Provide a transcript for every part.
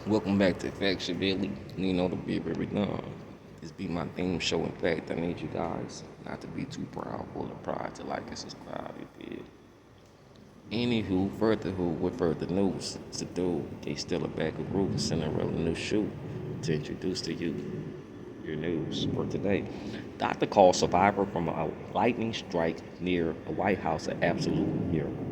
Welcome back to Faction Billy. You know the be very done. This be my theme show. In fact, I need you guys not to be too proud, full of pride to like and subscribe. You did. With further news to do, they still a bag of rules Cinderella new shoe to introduce to you your news for today. Doctor calls survivor from a lightning strike near a White House an absolute miracle.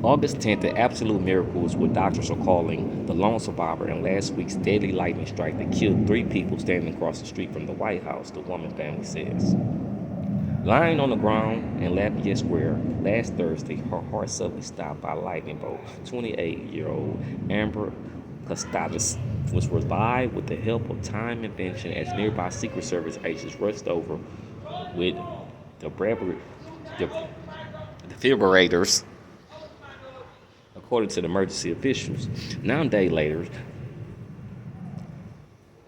August 10th, the absolute miracle is what doctors are calling the lone survivor in last week's deadly lightning strike that killed three people standing across the street from the White House, the woman family says. Lying on the ground in Lafayette Square last Thursday, her heart suddenly stopped by a lightning bolt. 28-year-old Amber Costathis was revived with the help of time invention as nearby Secret Service agents rushed over with defibrillators, according to the emergency officials. 9 days later,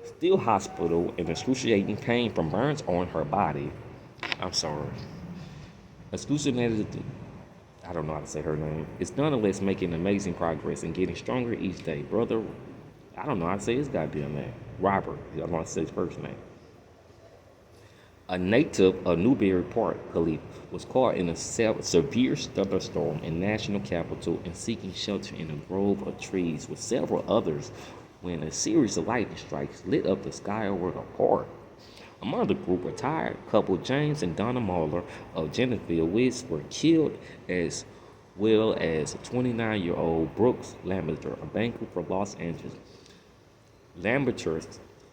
still hospital in excruciating pain from burns on her body. I'm sorry. Excruciating, I don't know how to say her name. Is nonetheless making amazing progress and getting stronger each day. Brother, I don't know how to say his goddamn name. Robert, I don't know how to say his first name. A native of Newbury Park, Khalif, was caught in a severe thunderstorm in national capital and seeking shelter in a grove of trees with several others when a series of lightning strikes lit up the sky over the park. Among the group, retired couple James and Donna Mahler of Jennifer Woods were killed, as well as 29-year-old Brooks Lamberter, a banker for Los Angeles. Lamberter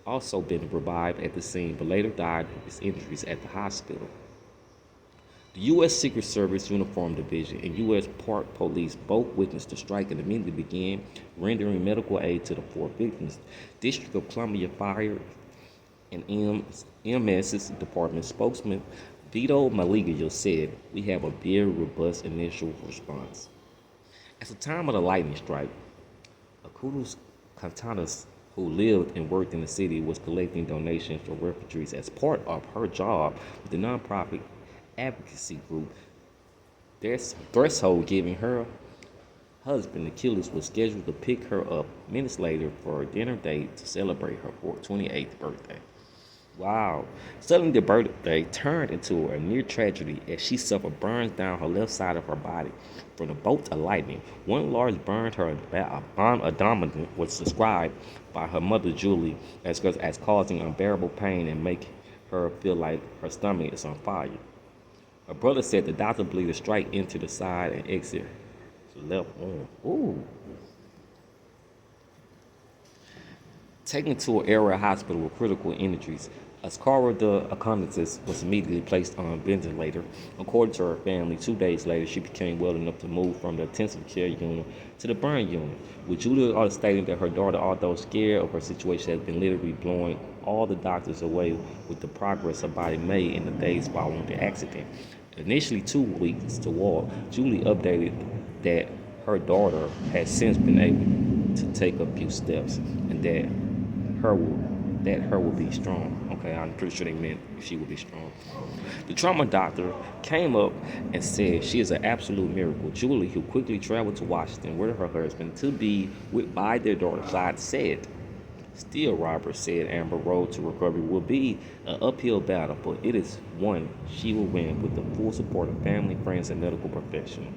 also been revived at the scene but later died of his injuries at the hospital. The U.S. Secret Service Uniform Division and U.S. Park Police both witnessed the strike and immediately began rendering medical aid to the four victims. District of Columbia Fire and EMS Department spokesman Vito Maliga said, "We have a very robust initial response." At the time of the lightning strike, escudero-kontostathis, who lived and worked in the city, was collecting donations for refugees as part of her job with the nonprofit advocacy group Threshold. Giving her husband, Achilles, was scheduled to pick her up minutes later for a dinner date to celebrate her 28th birthday. Wow. Suddenly, the birthday turned into a near tragedy as she suffered burns down her left side of her body from the bolt of lightning. One large burn, her abdomen, was described by her mother, Julie, as causing unbearable pain and making her feel like her stomach is on fire. Her brother said the doctor believed the strike into the side and exit left arm. Ooh. Taken to an area hospital with critical injuries, Ascara the Acondatis was immediately placed on a ventilator. According to her family, 2 days later, she became well enough to move from the intensive care unit to the burn unit, with Julia stating that her daughter, although scared of her situation, has been literally blowing all the doctors away with the progress her body made in the days following the accident. Initially 2 weeks to walk, Julie updated that her daughter has since been able to take a few steps and her will be strong. Okay, I'm pretty sure they meant she will be strong. The trauma doctor came up and said she is an absolute miracle. Julie, who quickly traveled to Washington with her husband to be by their daughter's side, said, "Still, Robert said Amber road to recovery will be an uphill battle, but it is one she will win with the full support of family, friends, and medical professionals."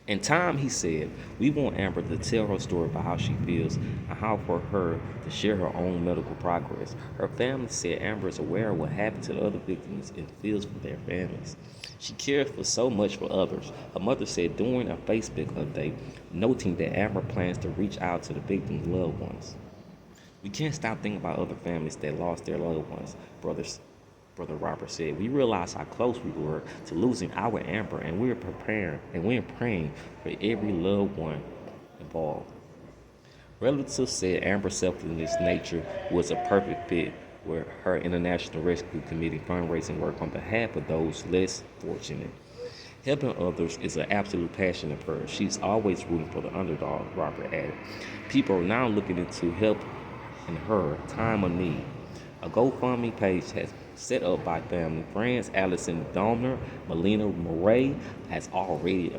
In time, he said, "We want Amber to tell her story about how she feels and how for her to share her own medical progress." Her family said Amber is aware of what happened to the other victims and feels for their families. She cares for so much for others. Her mother said during a Facebook update, noting that Amber plans to reach out to the victims' loved ones. "We can't stop thinking about other families that lost their loved ones," Brother Robert said. "We realize how close we were to losing our Amber, and we're praying for every loved one involved." Relatives said Amber's selfless nature was a perfect fit with her International Rescue Committee fundraising work on behalf of those less fortunate. "Helping others is an absolute passion of hers. She's always rooting for the underdog," Robert added. "People are now looking into help in her time of need. A GoFundMe page has set up by family friends. Allison Domner, Melina Murray has already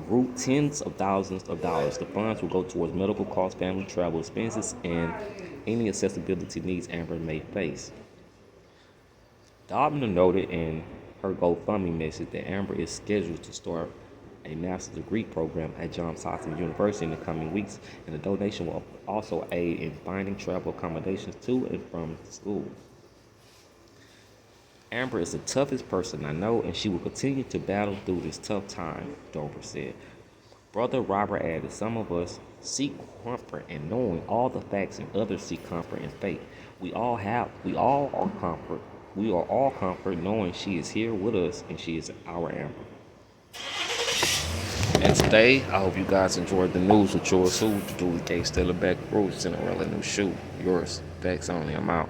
root tens of thousands of dollars. The funds will go towards medical costs, family travel expenses, and any accessibility needs Amber may face. Dobner noted in her GoFundMe message that Amber is scheduled to start a master's degree program at Johns Hopkins University in the coming weeks, and the donation will also aid in finding travel accommodations to and from school. Amber is the toughest person I know, and she will continue to battle through this tough time, Dover said. Brother Robert added, some of us seek comfort in knowing all the facts, and others seek comfort in faith. We all are comfort knowing she is here with us and she is our Amber. And today, I hope you guys enjoyed the news with yours who, the Julie K. Stella Beck, Rose, Cinderella, new shoe. Yours, facts only. I'm out.